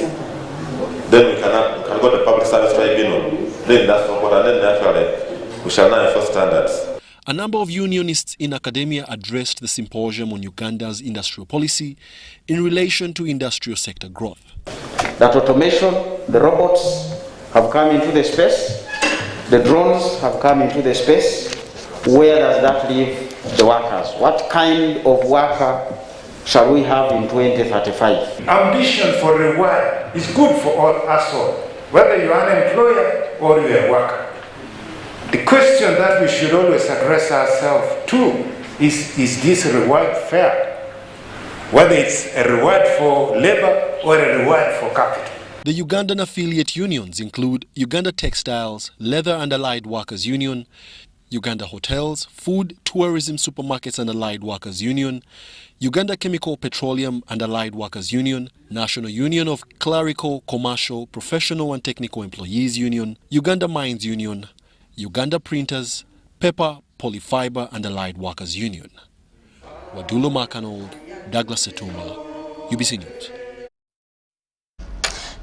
Then we can go to the Public Service Tribunal, then that's what, and then naturally we shall now enforce standards. A number of unionists in academia addressed the symposium on Uganda's industrial policy in relation to industrial sector growth. That automation, the robots have come into the space, the drones have come into the space. Where does that leave the workers? What kind of worker shall we have in 2035? Ambition for reward is good for all us all, whether you are an employer or you are a worker. The question that we should always address ourselves to is this reward fair? Whether it's a reward for labor or a reward for capital. The Ugandan affiliate unions include Uganda Textiles, Leather and Allied Workers Union, Uganda Hotels, Food, Tourism, Supermarkets and Allied Workers Union, Uganda Chemical, Petroleum and Allied Workers Union, National Union of Clerical, Commercial, Professional and Technical Employees Union, Uganda Mines Union, Uganda Printers, Paper, Polyfiber and Allied Workers Union. Wadulo Makanold, Douglas Setuma, UBC News.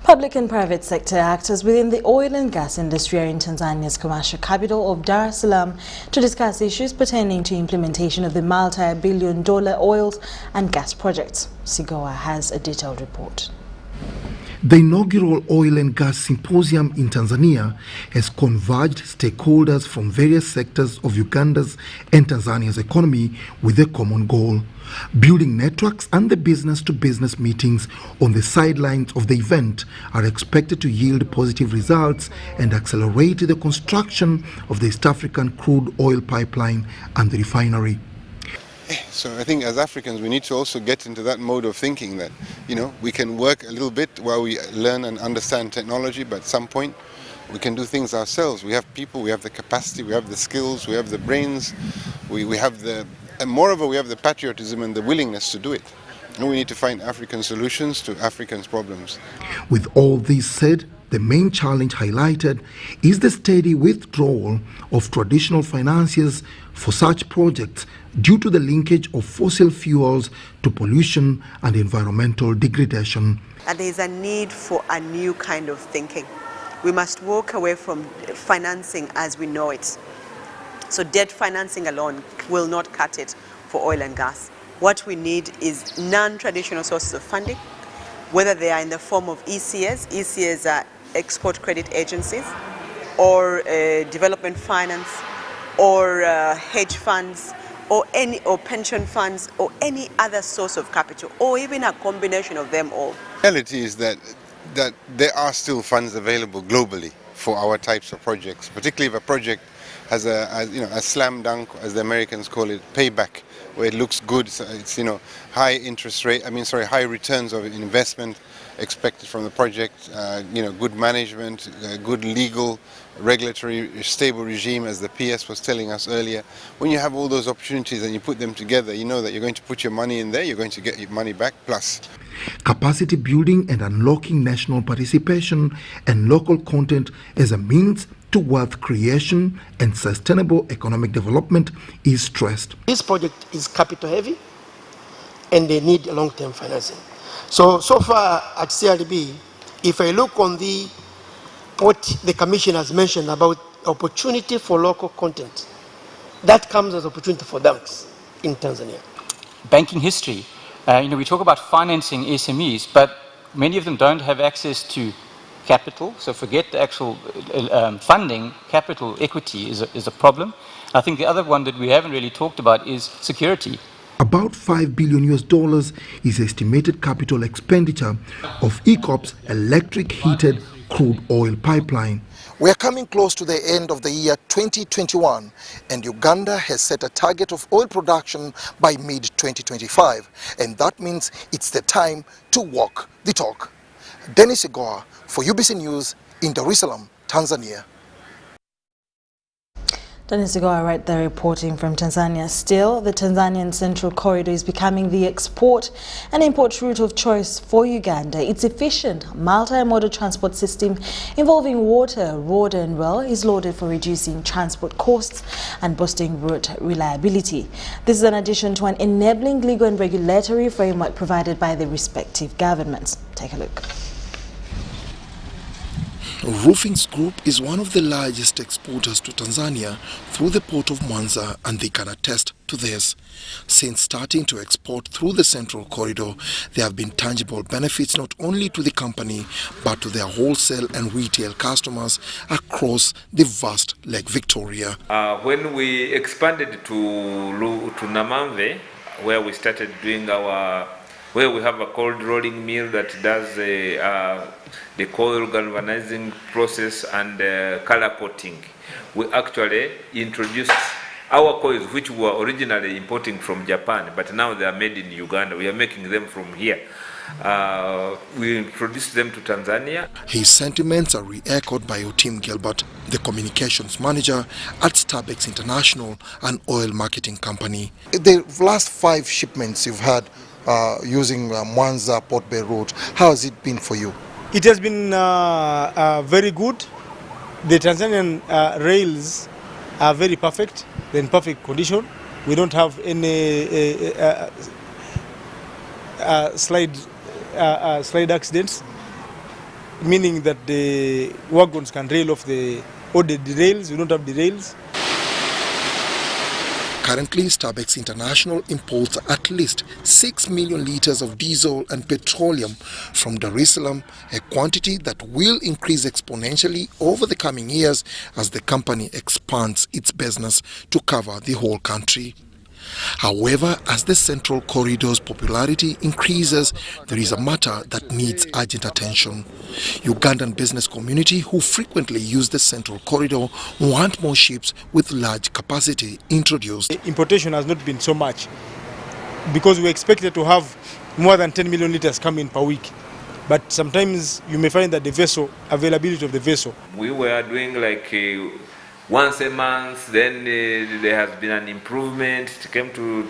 Public and private sector actors within the oil and gas industry are in Tanzania's commercial capital of Dar es Salaam to discuss issues pertaining to implementation of the multi-billion-dollar oil and gas projects. Sigoa has a detailed report. The inaugural Oil and Gas Symposium in Tanzania has converged stakeholders from various sectors of Uganda's and Tanzania's economy with a common goal: building networks, and the business-to-business meetings on the sidelines of the event are expected to yield positive results and accelerate the construction of the East African crude oil pipeline and the refinery. So I think as Africans we need to also get into that mode of thinking that, we can work a little bit while we learn and understand technology, but at some point we can do things ourselves. We have people, we have the capacity, we have the skills, we have the brains, we have and moreover we have the patriotism and the willingness to do it. And we need to find African solutions to Africans' problems. With all this said, the main challenge highlighted is the steady withdrawal of traditional financiers for such projects due to the linkage of fossil fuels to pollution and environmental degradation. And there is a need for a new kind of thinking. We must walk away from financing as we know it. So debt financing alone will not cut it for oil and gas. What we need is non-traditional sources of funding, whether they are in the form of ECAs. ECAs are export credit agencies, or development finance, or hedge funds, or pension funds, or any other source of capital, or even a combination of them all. The reality is that there are still funds available globally for our types of projects, particularly if a project has a slam dunk, as the Americans call it, payback, where it looks good. So it's high interest rate. High returns of investment expected from the project. Good management, good legal, regulatory, stable regime, as the PS was telling us earlier. When you have all those opportunities and you put them together, you know that you're going to put your money in there, you're going to get your money back plus. Capacity building and unlocking national participation and local content as a means to wealth creation and sustainable economic development is stressed. This project is capital heavy and they need long-term financing. So far at CRDB, if I look on what the Commission has mentioned about opportunity for local content, that comes as opportunity for banks in Tanzania. Banking history. We talk about financing SMEs, but many of them don't have access to capital. So forget the actual funding, capital equity is a problem. I think the other one that we haven't really talked about is security. About $5 billion is estimated capital expenditure of EACOP's electric heated crude oil pipeline. We are coming close to the end of the year 2021, and Uganda has set a target of oil production by mid-2025, and that means it's the time to walk the talk. Dennis Igoa for UBC News in Dar es Salaam, Tanzania. Dennis Igoa right there reporting from Tanzania. Still, the Tanzanian Central Corridor is becoming the export and import route of choice for Uganda. Its efficient multi-modal transport system involving water, road and rail is lauded for reducing transport costs and boosting route reliability. This is in addition to an enabling legal and regulatory framework provided by the governments. Take a look. Roofings Group is one of the largest exporters to Tanzania through the port of Mwanza, and they can attest to this. Since starting to export through the Central Corridor, there have been tangible benefits not only to the company but to their wholesale and retail customers across the vast Lake Victoria. When we expanded to Namamve, where we started doing where we have a cold rolling mill that does the coil galvanizing process and color coating, we actually introduced our coils, which we were originally importing from Japan, but now they are made in Uganda. We are making them from here. We introduced them to Tanzania. His sentiments are re-echoed by Otim Gilbert, the communications manager at Starbex International, an oil marketing company. The last 5 shipments you've had using Mwanza Port Bay route, how has it been for you? It has been very good. The Tanzanian rails are very perfect. They're in perfect condition. We don't have any slide accidents, meaning that the wagons can rail off the rails. We don't have the rails. Currently, Starbex International imports at least 6 million litres of diesel and petroleum from Dar es Salaam, a quantity that will increase exponentially over the coming years as the company expands its business to cover the whole country. However, as the Central Corridor's popularity increases, there is a matter that needs urgent attention. Ugandan business community who frequently use the Central Corridor want more ships with large capacity introduced. Importation has not been so much because we expected to have more than 10 million litres coming per week. But sometimes you may find that the vessel, availability of the vessel. We were doing like once a month, then there has been an improvement. It came to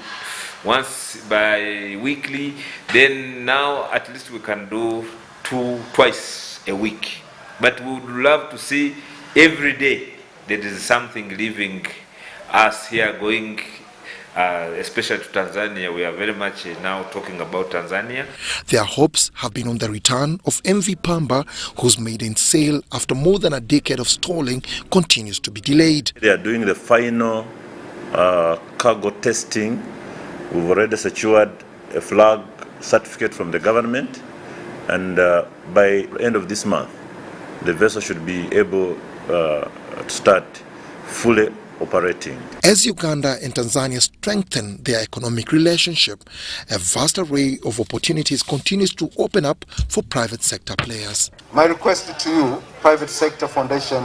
once by weekly. Then now at least we can do twice a week. But we would love to see every day there is something leaving us here going, especially to Tanzania. We are very much now talking about Tanzania. Their hopes have been on the return of MV Pamba, whose maiden sail after more than a decade of stalling continues to be delayed. They are doing the final cargo testing. We've already secured a flag certificate from the government, and by the end of this month, the vessel should be able to start fully operating. As Uganda and Tanzania strengthen their economic relationship, a vast array of opportunities continues to open up for private sector players. My request to you, Private Sector Foundation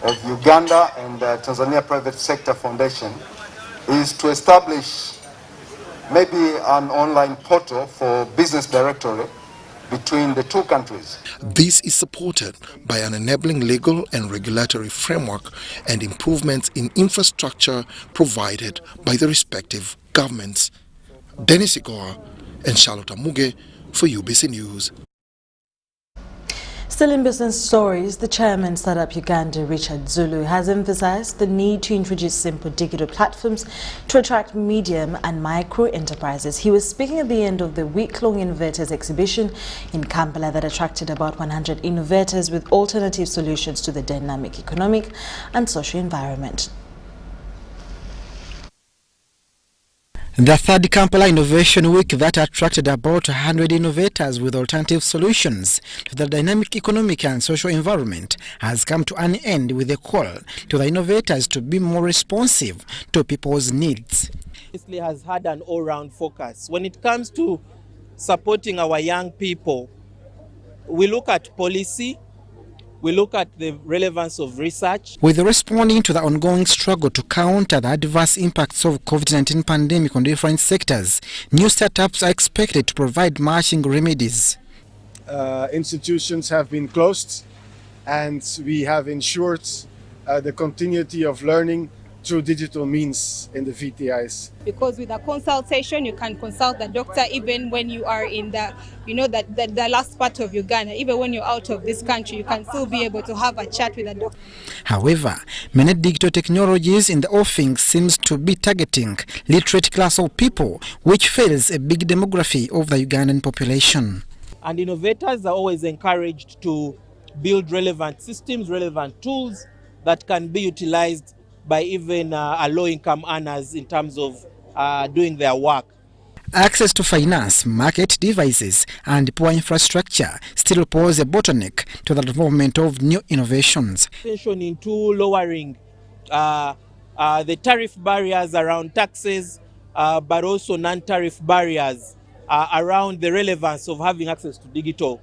of Uganda and Tanzania Private Sector Foundation, is to establish maybe an online portal for business directory between the two countries. This is supported by an enabling legal and regulatory framework and improvements in infrastructure provided by the respective governments. Dennis Igoa and Charlotte Amuge for UBC News. Still in business stories, the chairman Startup Uganda, Richard Zulu, has emphasized the need to introduce simple digital platforms to attract medium and micro enterprises. He was speaking at the end of the week-long innovators exhibition in Kampala that attracted about 100 innovators with alternative solutions to the dynamic economic and social environment. The third Kampala Innovation Week that attracted about 100 innovators with alternative solutions to the dynamic economic and social environment has come to an end with a call to the innovators to be more responsive to people's needs. has had an all-round focus. When it comes to supporting our young people, we look at policy, we look at the relevance of research. With responding to the ongoing struggle to counter the adverse impacts of COVID-19 pandemic on different sectors, new startups are expected to provide matching remedies. Institutions have been closed, and we have ensured the continuity of learning through digital means in the VTIs. Because with a consultation, you can consult the doctor even when you are in the, the last part of Uganda. Even when you're out of this country, you can still be able to have a chat with a doctor. However, many digital technologies in the offing seems to be targeting literate class of people, which fills a big demography of the Ugandan population. And innovators are always encouraged to build relevant systems, relevant tools that can be utilized by even low-income earners in terms of doing their work. Access to finance, market devices, and poor infrastructure still pose a bottleneck to the development of new innovations. Attention into lowering the tariff barriers around taxes, but also non-tariff barriers around the relevance of having access to digital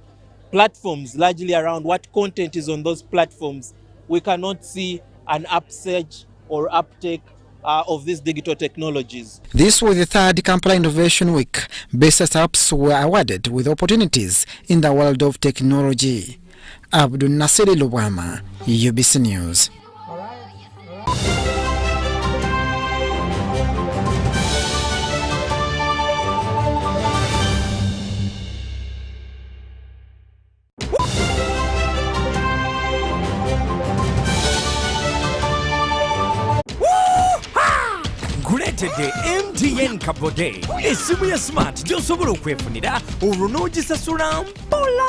platforms, largely around what content is on those platforms. We cannot see an upsurge or uptake of these digital technologies. This was the third Kampala Innovation Week. Best startups were awarded with opportunities in the world of technology. ABDU'L-BAHA, UBC News. Guletede MTN Kabode esimu ya smart gyosobola okwefunira olwo n'ogisasula mpola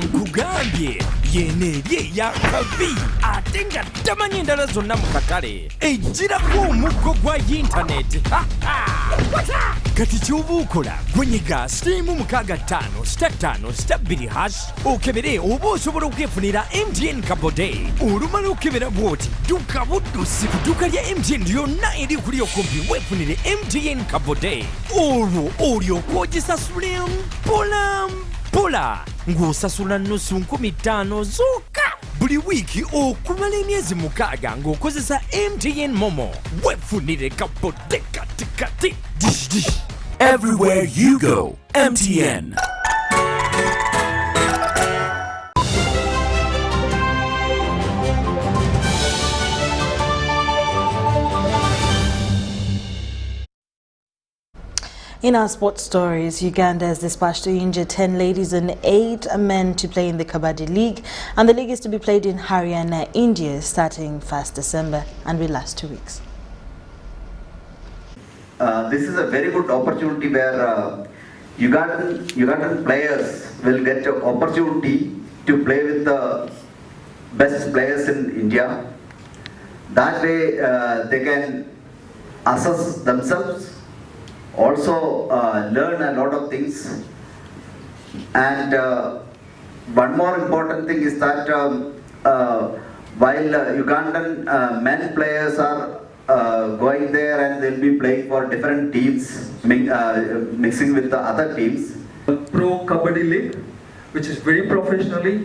nkugambye yeneeri eya kabi ate nga tamanyi endala zonna mu katale ejjirako omuggo gwa yintaneti kati ky'oba okola gwenyiga *65*5*2# okebere oba osobola okwefunira MTN Kabode olumala okebera bw'oti dduka buddusi ku dduka lya MTN lyonna eri kuli okumpi weefunire MTN Kabode olwo olyoka ogisasule mpola ng'osasula nnusu 15,000 zokka buli wiiki okumala emyezi 6 ng'okozesa MTN Momo weefunire Kabode kati dish. Everywhere you go, MTN. In our sports stories, Uganda has dispatched to India 10 ladies and 8 men to play in the Kabaddi League, and the league is to be played in Haryana, India, starting 1st December and will last 2 weeks. This is a very good opportunity where Ugandan players will get an opportunity to play with the best players in India. That way they can assess themselves, also learn a lot of things. And one more important thing is that while Ugandan men players are going there and they'll be playing for different teams, mixing with the other teams. Pro Kabaddi League, which is very professionally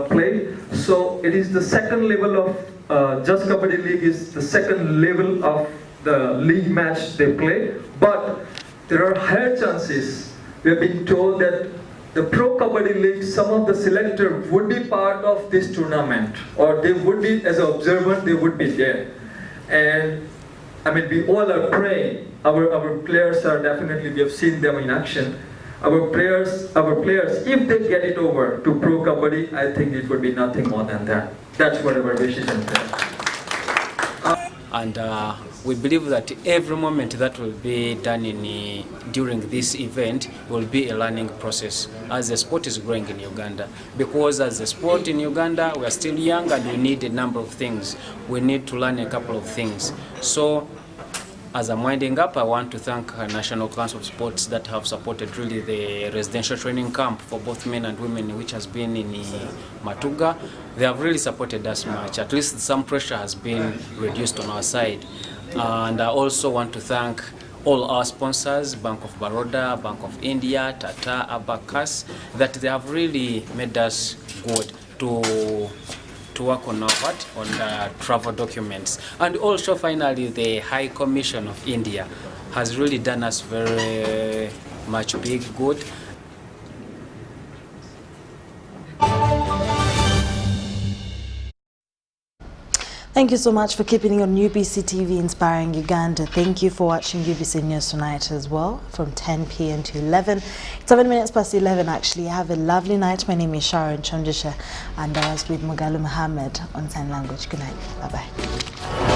played. So it is the second level of just Kabaddi League is the second level of the league match they play. But there are higher chances. We have been told that the Pro Kabaddi League, some of the selectors would be part of this tournament, or they would be, as an observer, they would be there. And I mean, we all are praying. Our players are definitely, we have seen them in action. Our players, if they get it over to Pro Kabaddi, I think it would be nothing more than that. That's what our wishes and prayers. And we believe that every moment that will be done during this event will be a learning process as the sport is growing in Uganda. Because as the sport in Uganda, we are still young and we need a number of things. We need to learn a couple of things. So as I'm winding up, I want to thank National Council of Sports that have supported really the residential training camp for both men and women, which has been in Matuga. They have really supported us much. At least some pressure has been reduced on our side. And I also want to thank all our sponsors, Bank of Baroda, Bank of India, Tata, Abacus, that they have really made us good to work on our travel documents. And also finally the High Commission of India has really done us very much big good. Thank you so much for keeping on UBC TV Inspiring Uganda. Thank you for watching UBC News tonight as well from 10 p.m. to 11. 7 minutes past 11 actually. Have a lovely night. My name is Sharon Kyomugisha and I was with Mugalu Mohammed on Sign Language. Good night. Bye-bye.